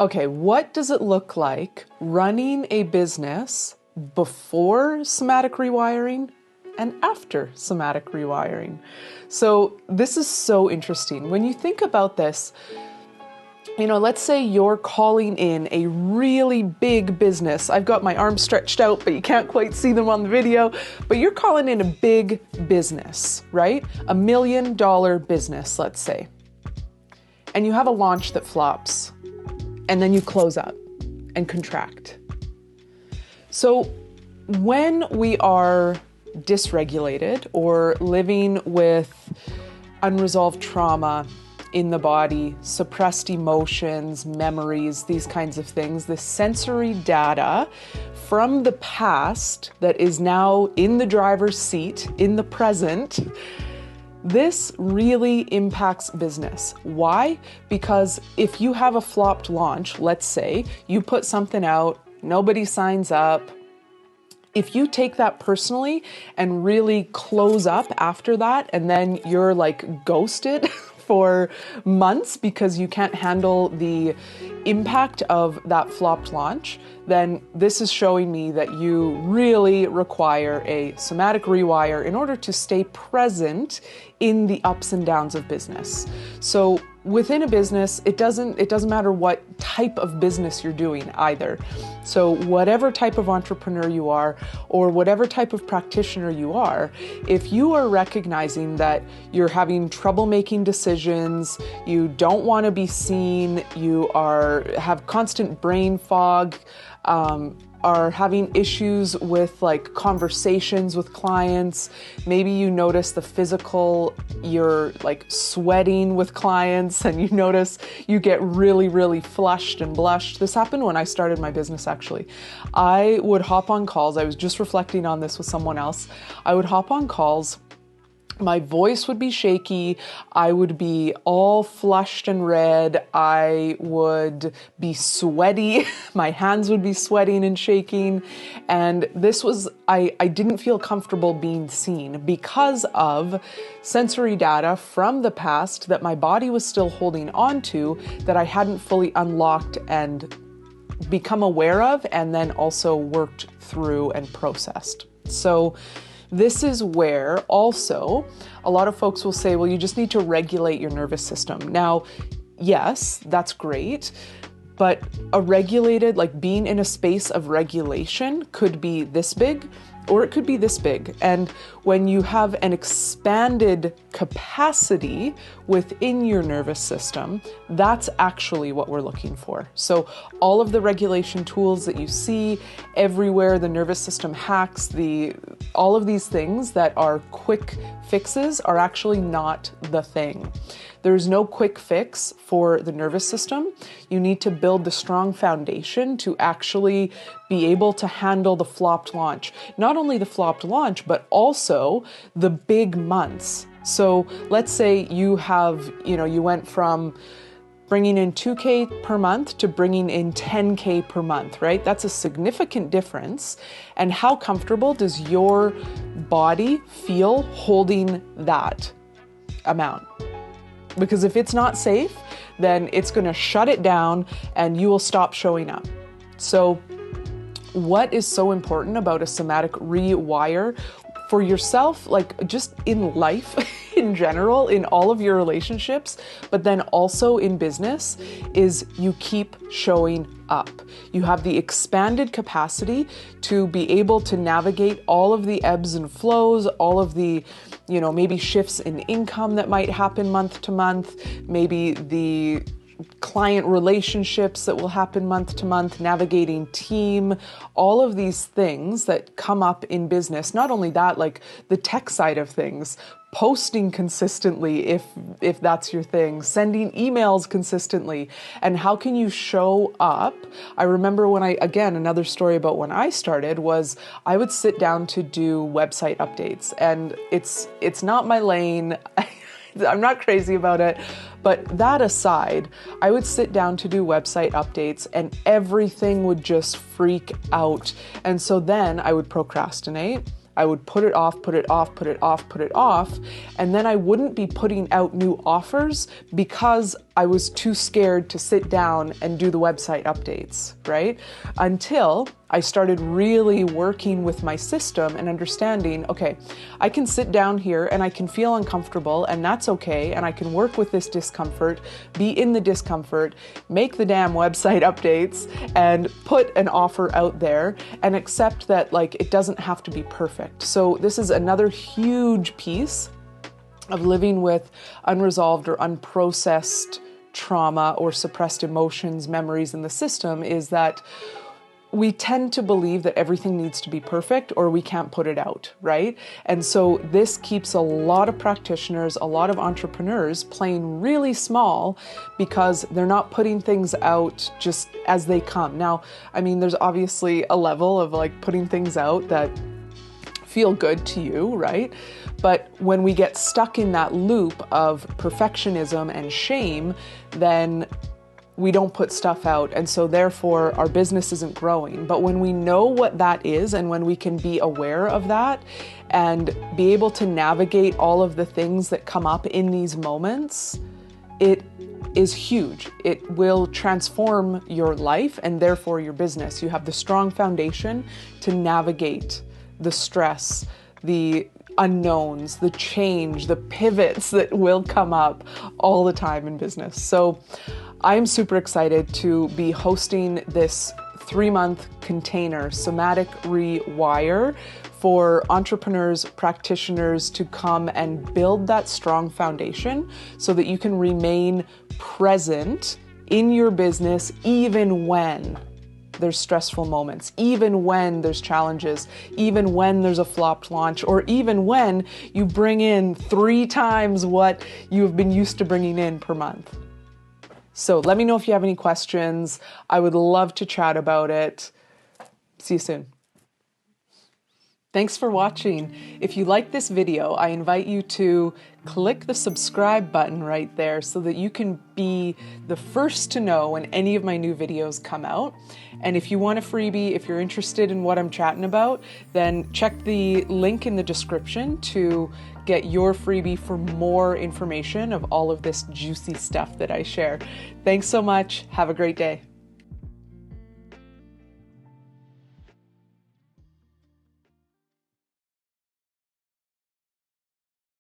Okay, what does it look like running a business before somatic rewiring and after somatic rewiring? So this is so interesting. When you think about this, let's say you're calling in a really big business. I've got my arms stretched out, but you can't quite see them on the video, but you're calling in a big business, right? $1 million business, let's say. And you have a launch that flops, and then you close up and contract. So when we are dysregulated or living with unresolved trauma in the body, suppressed emotions, memories, these kinds of things, the sensory data from the past that is now in the driver's seat, in the present, this really impacts business. Why? Because if you have a flopped launch, let's say you put something out, nobody signs up. If you take that personally and really close up after that, and then you're like ghosted for months because you can't handle the impact of that flopped launch, then this is showing me that you really require a somatic rewire in order to stay present in the ups and downs of business. So within a business, it doesn't matter what type of business you're doing either. So whatever type of entrepreneur you are, or whatever type of practitioner you are, if you are recognizing that you're having trouble making decisions, you don't want to be seen, you have constant brain fog, are having issues with like conversations with clients. Maybe you notice the physical, you're like sweating with clients, and you notice you get really, really flushed and blushed. This happened when I started my business, actually. I would hop on calls. I was just reflecting on this with someone else. I would hop on calls. My voice would be shaky. I would be all flushed and red. I would be sweaty. My hands would be sweating and shaking. And this was, I didn't feel comfortable being seen because of sensory data from the past that my body was still holding on to, that I hadn't fully unlocked and become aware of, and then also worked through and processed. So this is where also a lot of folks will say, well, you just need to regulate your nervous system. Now, yes, that's great, but a regulated, like being in a space of regulation could be this big, or it could be this big. And when you have an expanded capacity within your nervous system, that's actually what we're looking for. So all of the regulation tools that you see everywhere, the nervous system hacks, all of these things that are quick fixes are actually not the thing. There's no quick fix for the nervous system. You need to build the strong foundation to actually be able to handle the flopped launch. Not only the flopped launch, but also the big months. So let's say you went from bringing in 2K per month to bringing in 10K per month, right? That's a significant difference. And how comfortable does your body feel holding that amount? Because if it's not safe, then it's going to shut it down and you will stop showing up. So what is so important about a somatic rewire for yourself, like just in life in general, in all of your relationships, but then also in business, is you keep showing up. You have the expanded capacity to be able to navigate all of the ebbs and flows, all of the, maybe shifts in income that might happen month to month, maybe the client relationships that will happen month to month, navigating team, all of these things that come up in business. Not only that, like the tech side of things, posting consistently if that's your thing, sending emails consistently, and how can you show up? I remember another story about when I started was I would sit down to do website updates, and it's not my lane. I'm not crazy about it, but that aside, I would sit down to do website updates and everything would just freak out. And so then I would procrastinate. I would put it off, put it off, put it off, put it off, and then I wouldn't be putting out new offers because I was too scared to sit down and do the website updates, right? Until I started really working with my system and understanding, okay, I can sit down here and I can feel uncomfortable, and that's okay, and I can work with this discomfort, be in the discomfort, make the damn website updates, and put an offer out there, and accept that like it doesn't have to be perfect. So this is another huge piece of living with unresolved or unprocessed trauma or suppressed emotions, memories in the system, is that we tend to believe that everything needs to be perfect or we can't put it out, right? And so this keeps a lot of practitioners, a lot of entrepreneurs playing really small because they're not putting things out just as they come. Now, I mean, there's obviously a level of like putting things out that feel good to you, right? But when we get stuck in that loop of perfectionism and shame, then we don't put stuff out. And so therefore our business isn't growing. But when we know what that is, and when we can be aware of that and be able to navigate all of the things that come up in these moments, it is huge. It will transform your life and therefore your business. You have the strong foundation to navigate the stress, the unknowns, the change, the pivots that will come up all the time in business. So I'm super excited to be hosting this 3-month container, Somatic Rewire, for entrepreneurs, practitioners to come and build that strong foundation so that you can remain present in your business even when there's stressful moments, even when there's challenges, even when there's a flopped launch, or even when you bring in 3 times what you've been used to bringing in per month. So let me know if you have any questions. I would love to chat about it. See you soon. Thanks for watching. If you like this video, I invite you to click the subscribe button right there so that you can be the first to know when any of my new videos come out. And if you want a freebie, if you're interested in what I'm chatting about, then check the link in the description to get your freebie for more information of all of this juicy stuff that I share. Thanks so much. Have a great day.